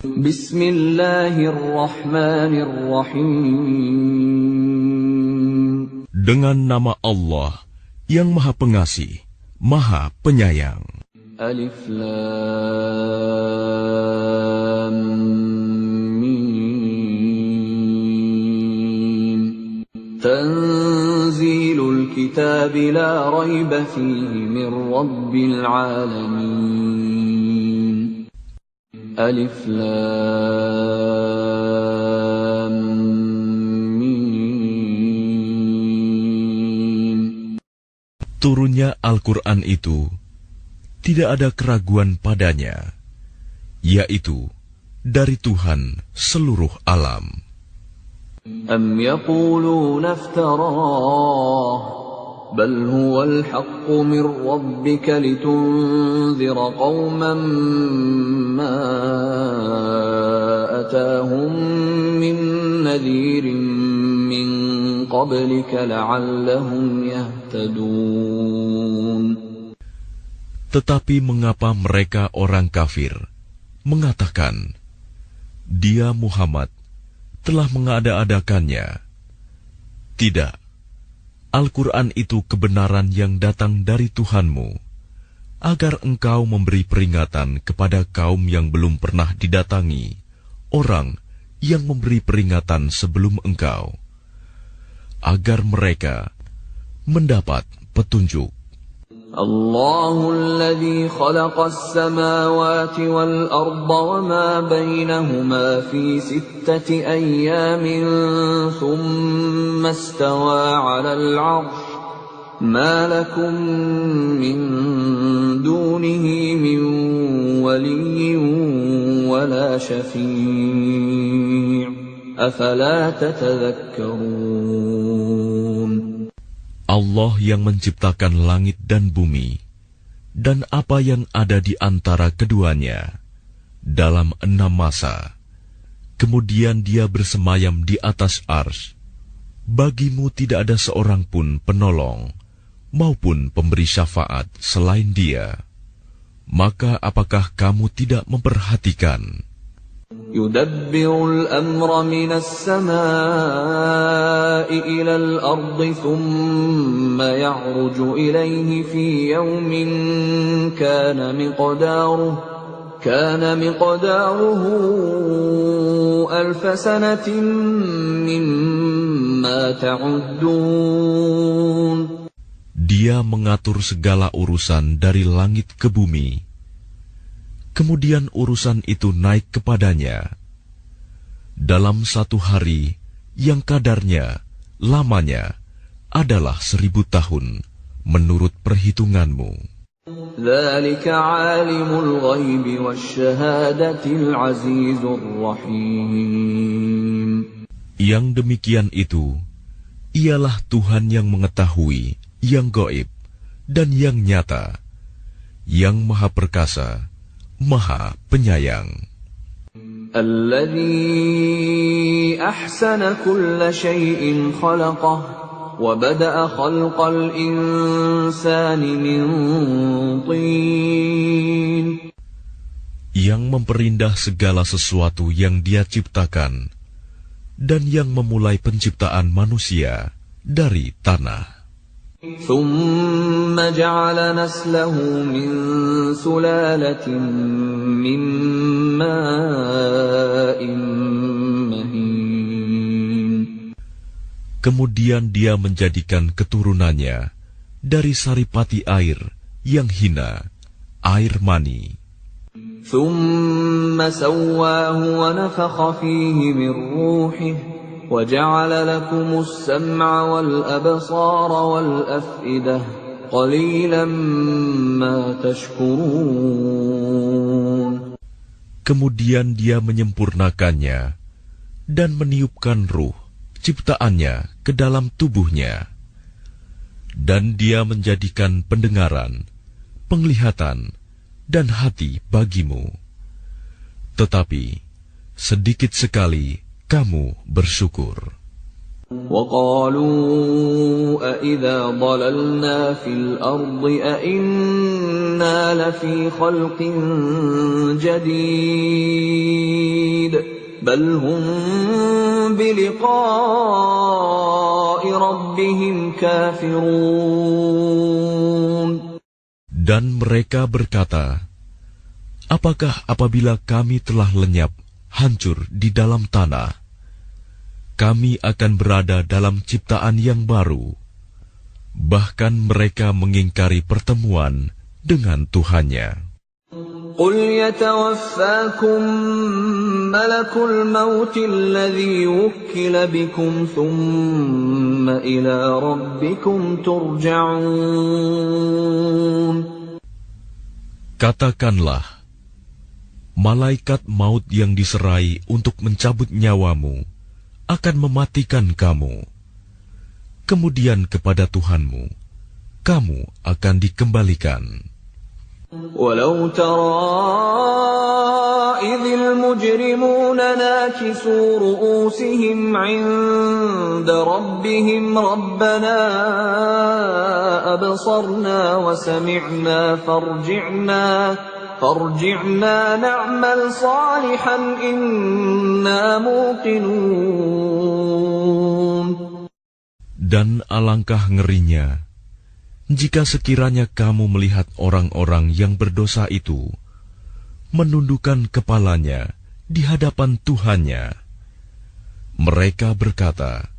Bismillahirrahmanirrahim. Dengan nama Allah yang Maha Pengasih, Maha Penyayang. Alif Lam Mim. Tanzilul kitab la raiba fihi min rabbil alamin. Alif Lam Mim. Turunnya Al-Quran itu tidak ada keraguan padanya, yaitu dari Tuhan seluruh alam. Am yaquluna iftarah, bal huwal haqqu min rabbika litunzira qauman ma atahum min nadhirin min qablika la'allahum yahtadun. Tetapi mengapa mereka orang kafir mengatakan, dia Muhammad telah mengada-adakannya? Tidak, Al-Quran itu kebenaran yang datang dari Tuhanmu, agar engkau memberi peringatan kepada kaum yang belum pernah didatangi orang yang memberi peringatan sebelum engkau, agar mereka mendapat petunjuk. Allahul ladzi khalaqas samawati wal arda wa ma bainahuma fi sittati ayyamin thumma istawa 'alal 'arsy ma lakum min dunihi min waliyyin wa la syafi' afala tatadhakkarun. Allah yang menciptakan langit dan bumi, dan apa yang ada di antara keduanya, dalam 6 masa. Kemudian dia bersemayam di atas arsy. Bagimu tidak ada seorang pun penolong, maupun pemberi syafaat selain dia. Maka apakah kamu tidak memperhatikan? Yudabbirul amra minas samaa'i ilal ardi thumma ya'ruju ilayhi fi yawmin kana miqdaruhu alfa sanatin mimma ta'uddun. Dia mengatur segala urusan dari langit ke bumi. Kemudian urusan itu naik kepadanya dalam 1 hari yang kadarnya, lamanya adalah 1000 tahun menurut perhitunganmu. Dzalika 'alimul ghaibi wasyahadatil 'azizur rahim. Yang demikian itu ialah Tuhan yang mengetahui yang gaib dan yang nyata, yang Maha Perkasa, Maha Penyayang. Alladzi ahsana kulla syai'in khalaqah wa bada'a khalqal insani min tin. Yang memperindah segala sesuatu yang Dia ciptakan, dan yang memulai penciptaan manusia dari tanah. ثُمَّ جَعَلَ نَسْلَهُ مِنْ سُلَالَةٍ مِّن مَّاءٍ مَّهِينٍ. Kemudian Dia menjadikan keturunannya dari saripati air yang hina, air mani. ثُمَّ سَوَّاهُ وَنَفَخَ فِيهِ مِنْ رُوحِهِ وَجَعَلَ لَكُمُ السَّمْعَ وَالْأَبْصَارَ وَالْأَفْئِدَةَ قَلِيلًا مَا تَشْكُرُونَ. Kemudian Dia menyempurnakannya dan meniupkan ruh ciptaannya ke dalam tubuhnya, dan Dia menjadikan pendengaran, penglihatan, dan hati bagimu. Tetapi sedikit sekali kamu bersyukur. وَقَالُوا أَإِذَا ضَلَلْنَا فِي الْأَرْضِ أَإِنَّا لَفِي خَلْقٍ جَدِيدٍ بل هم بلقاء ربهم كافرون. Dan mereka berkata, apakah apabila kami telah lenyap, hancur di dalam tanah, kami akan berada dalam ciptaan yang baru? Bahkan mereka mengingkari pertemuan dengan Tuhannya. قل يتوفاكم ملك الموت الذي وكل بكم ثم إلى ربكم ترجعون. Katakanlah, malaikat maut yang diserai untuk mencabut nyawamu akan mematikan kamu. Kemudian kepada Tuhanmu, kamu akan dikembalikan. ولو ترى إذ المجرمون ناكسوا رؤوسهم عند ربهم ربنا أبصرنا وسمعنا فارجعنا نعمل صالحا إنا موقنون. Dan alangkah ngerinya jika sekiranya kamu melihat orang-orang yang berdosa itu menundukkan kepalanya di hadapan Tuhannya. Mereka berkata,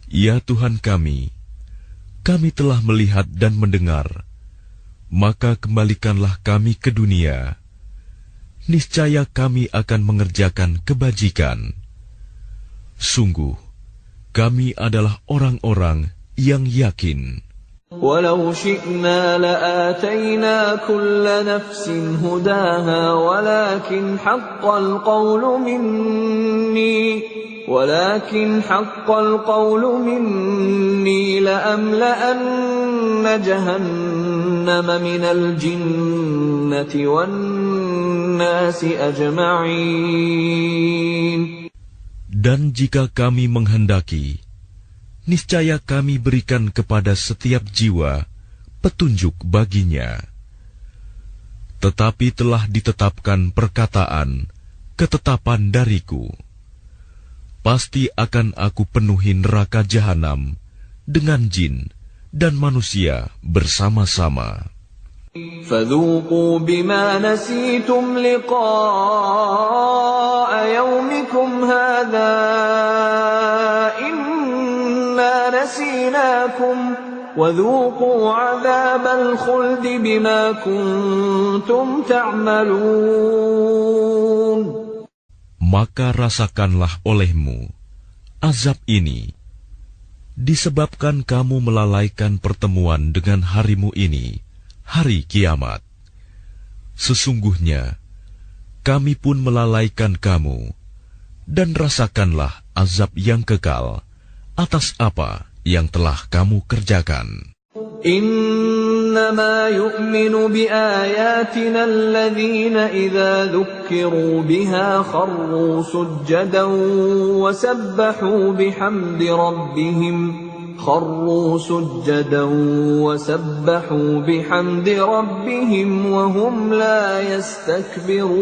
"Ya Tuhan kami telah melihat dan mendengar, maka kembalikanlah kami ke dunia. Niscaya kami akan mengerjakan kebajikan. Sungguh, kami adalah orang-orang yang yakin." ولو شئنا لآتينا كل نفس هداها ولكن حق القول مني لأملأن جهنم من الجنة والناس أجمعين. Dan jika kami menghendaki, niscaya kami berikan kepada setiap jiwa petunjuk baginya. Tetapi telah ditetapkan ketetapan dariku. Pasti akan aku penuhi neraka jahanam dengan jin dan manusia bersama-sama. فذوقوا بما نسيتم لقاء يومكم هذا إنا نسيناكم وذوقوا عذاب الخلد بما كنتم تعملون. Maka rasakanlah olehmu azab ini disebabkan kamu melalaikan pertemuan dengan harimu ini, hari kiamat. Sesungguhnya kami pun melalaikan kamu, dan rasakanlah azab yang kekal atas apa yang telah kamu kerjakan. إنما يؤمن بآياتنا الذين إذا ذكروا بها خروا سجدا وسبحوا بحمد ربهم وهم لا يستكبرون.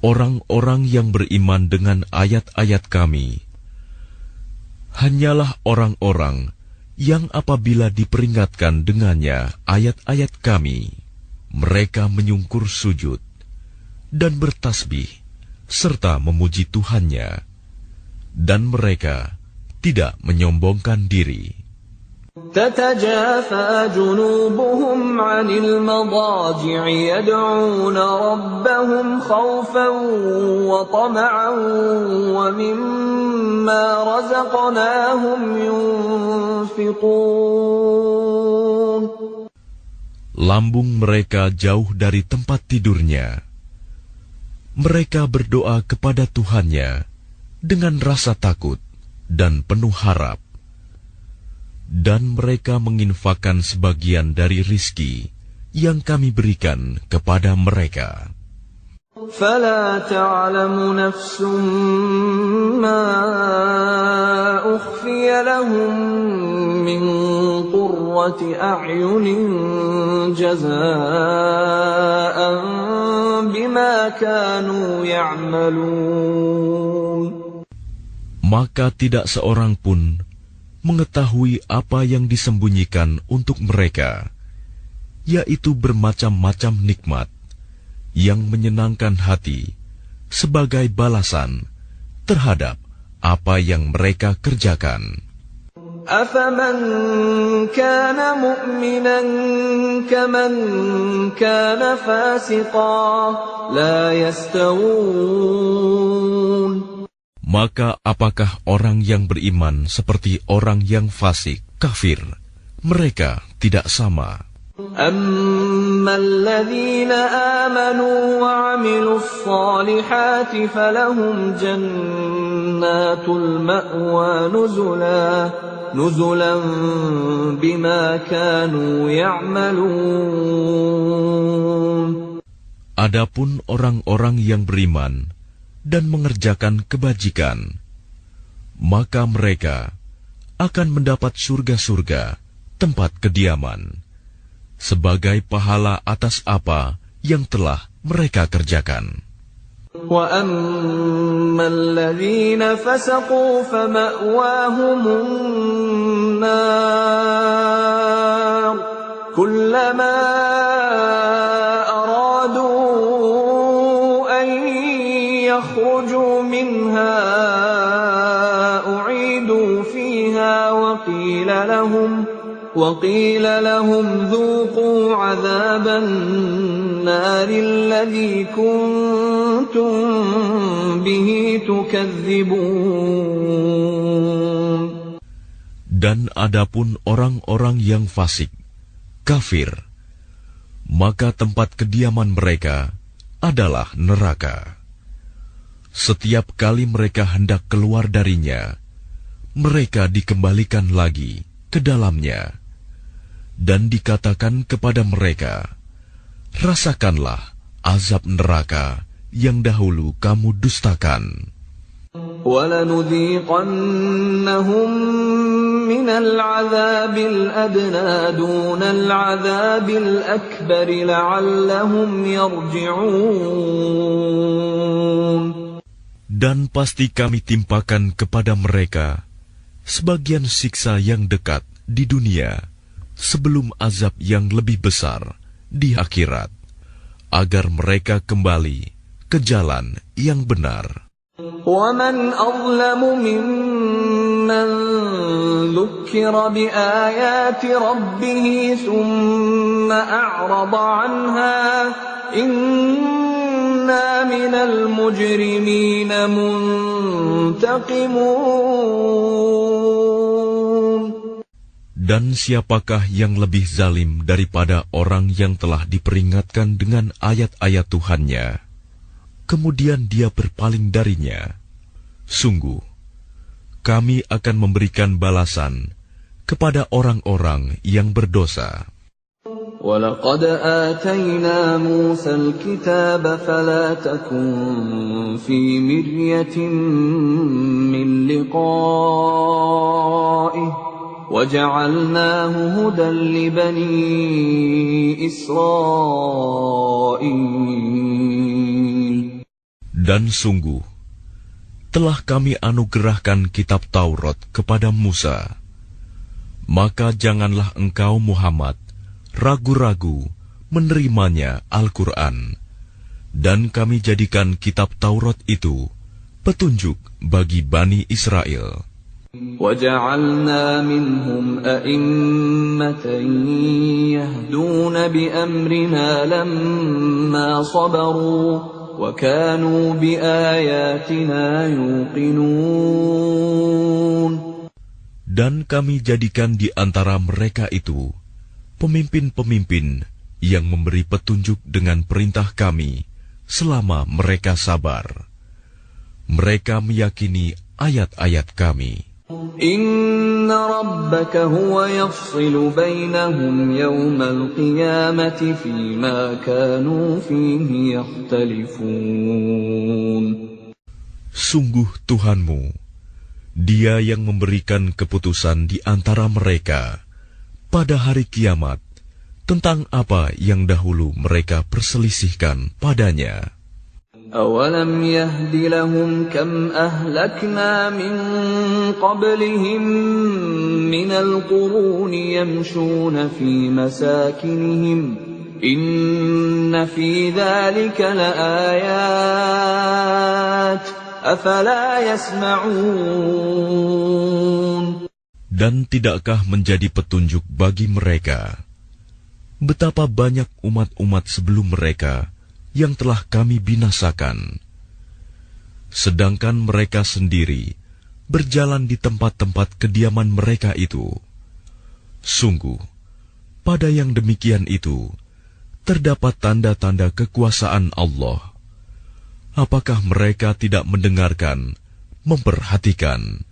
Orang-orang yang beriman dengan ayat-ayat kami hanyalah orang-orang yang apabila diperingatkan dengannya ayat-ayat kami, mereka menyungkur sujud dan bertasbih serta memuji Tuhannya, dan mereka tidak menyombongkan diri. تتجافى جنوبهم عن المضاجع يدعون ربهم خوفا وطمعا ومما رزقناهم ينفقون. Lambung mereka jauh dari tempat tidurnya. Mereka berdoa kepada Tuhannya dengan rasa takut dan penuh harap. Dan mereka menginfakkan sebagian dari rizki yang kami berikan kepada mereka. فلا تعلم نفس ما أخفي لهم من قرة أعين جزاء بما كانوا يعملون. Maka tidak seorang pun mengetahui apa yang disembunyikan untuk mereka, yaitu bermacam-macam nikmat yang menyenangkan hati sebagai balasan terhadap apa yang mereka kerjakan. أَفَمَنْ كَانَ مُؤْمِنًا كَمَنْ كَانَ فَاسِقًا لَا يَسْتَوُونَ. Maka apakah orang yang beriman seperti orang yang fasik, kafir? Mereka tidak sama. أَمَّا الَّذِينَ آمَنُوا وَعَمِلُوا الصَّالِحَاتِ فَلَهُمْ جَنَّاتُ الْمَأْوَى نُزُلًا بِمَا كَانُوا يَعْمَلُونَ. Adapun orang-orang yang beriman dan mengerjakan kebajikan, maka mereka akan mendapat surga-surga tempat kediaman sebagai pahala atas apa yang telah mereka kerjakan. وَأَمَّا الَّذِينَ فَسَقُوا فَمَأْوَاهُمُ النَّارُ كُلَّمَا يخرجوا منها أعيدوا فيها وقيل لهم ذوقوا عذاب النار الذي كنتم به تكذبون. Dan adapun orang-orang yang fasik, kafir, maka tempat kediaman mereka adalah neraka. Setiap kali mereka hendak keluar darinya, mereka dikembalikan lagi ke dalamnya, dan dikatakan kepada mereka, rasakanlah azab neraka yang dahulu kamu dustakan. وَلَنُذِيقَنَّهُمْ مِنَ الْعَذَابِ الْأَدْنَى دُونَ الْعَذَابِ الْأَكْبَرِ لَعَلَّهُمْ يَرْجِعُونَ. Dan pasti kami timpakan kepada mereka sebagian siksa yang dekat di dunia sebelum azab yang lebih besar di akhirat, agar mereka kembali ke jalan yang benar. وَمَنْ أَظْلَمُ مِمَّنْ ذُكِّرَ بِآيَاتِ رَبِّهِ ثُمَّ أَعْرَضَ عَنْهَا إِنَّا مِنَ الْمُجْرِمِينَ مُنْتَقِمُونَ. Dan siapakah yang lebih zalim daripada orang yang telah diperingatkan dengan ayat-ayat Tuhannya, kemudian dia berpaling darinya? Sungguh, kami akan memberikan balasan kepada orang-orang yang berdosa. وَلَقَدْ آتَيْنَا مُوسَى الْكِتَابَ فَلَا تَكُنْ فِي مِرْيَةٍ مِّن لِقَائِهِ وَجَعَلْنَاهُ هُدًى لِبَنِي إِسْرَائِيلَ. Dan sungguh, telah kami anugerahkan kitab Taurat kepada Musa. Maka janganlah engkau Muhammad ragu-ragu menerimanya Al-Quran. Dan kami jadikan kitab Taurat itu petunjuk bagi Bani Israel. وَجَعَلْنَا مِنْهُمْ أَئِمَّةً يَهْدُونَ بِأَمْرِنَا لَمَّا صَبَرُوا وَكَانُوا بِآيَاتِنَا يُوقِنُونَ. Dan kami jadikan di antara mereka itu pemimpin-pemimpin yang memberi petunjuk dengan perintah kami selama mereka sabar. Mereka meyakini ayat-ayat kami. إِنَّ رَبَّكَ هُوَ يَفْصِلُ بَيْنَهُمْ يَوْمَ الْقِيَامَةِ فِيمَا كَانُوا فِيهِ يَخْتَلِفُونَ. Sungguh Tuhanmu, Dia yang memberikan keputusan di antara mereka pada hari kiamat tentang apa yang dahulu mereka perselisihkan padanya. أَوَلَمْ يَهْدِ لَهُمْ كَمْ أَهْلَكْنَا مِنْ قَبْلِهِمْ مِنَ الْقُرُونِ يَمْشُونَ فِي مَسَاكِنِهِمْ إِنَّ فِي ذَلِكَ لَآيَاتٍ أَفَلَا يَسْمَعُونَ. Dan tidakkah menjadi petunjuk bagi mereka betapa banyak umat-umat sebelum mereka yang telah kami binasakan, sedangkan mereka sendiri berjalan di tempat-tempat kediaman mereka itu. Sungguh, pada yang demikian itu terdapat tanda-tanda kekuasaan Allah. Apakah mereka tidak mendengarkan, memperhatikan?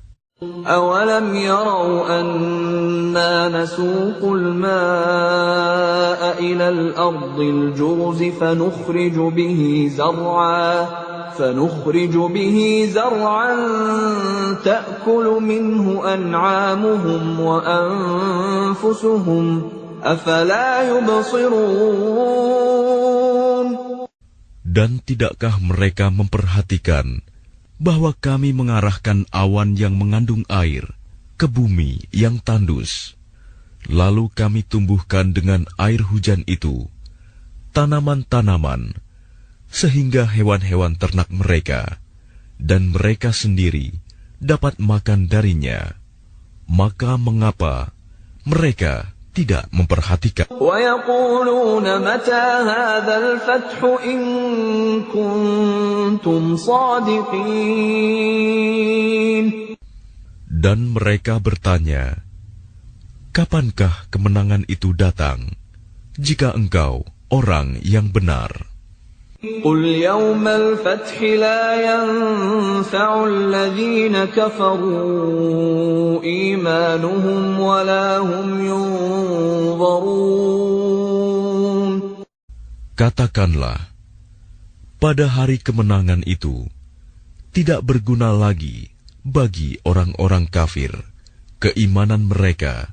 أَوَلَمْ يَرَوْا أَنَّا نَسُوقُ الْمَاءَ إِلَى الْأَرْضِ الْجُرُزِ فَنُخْرِجُ بِهِ زَرْعًا تَأْكُلُ مِنْهُ أَنْعَامُهُمْ وَأَنْفُسُهُمْ أَفَلَا يُبْصِرُونَ. Dan tidakkah mereka memperhatikan bahwa kami mengarahkan awan yang mengandung air ke bumi yang tandus, lalu kami tumbuhkan dengan air hujan itu tanaman-tanaman, sehingga hewan-hewan ternak mereka dan mereka sendiri dapat makan darinya. Maka mengapa mereka tidak memperhatikan? وَيَقُولُونَ مَتَى هَذَا الْفَتْحُ إِن كُنتُمْ صَادِقِينَ. Dan mereka bertanya, kapankah kemenangan itu datang, jika engkau orang yang benar? قُلْ يَوْمَ الْفَتْحِ لَا يَنفَعُ الَّذِينَ كَفَرُوا إِيمَانُهُمْ وَلَا هُمْ يُنظَرُونَ. Katakanlah, pada hari kemenangan itu tidak berguna lagi bagi orang-orang kafir keimanan mereka,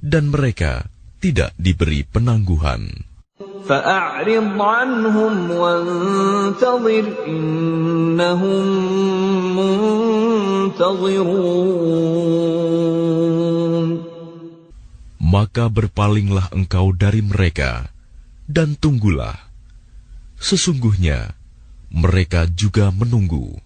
dan mereka tidak diberi penangguhan. فَأَعْرِضْ عَنْهُمْ وَانْتَظِرْ إِنَّهُمْ مُنْتَظِرُونَ. Maka berpalinglah engkau dari mereka, dan tunggulah. Sesungguhnya mereka juga menunggu.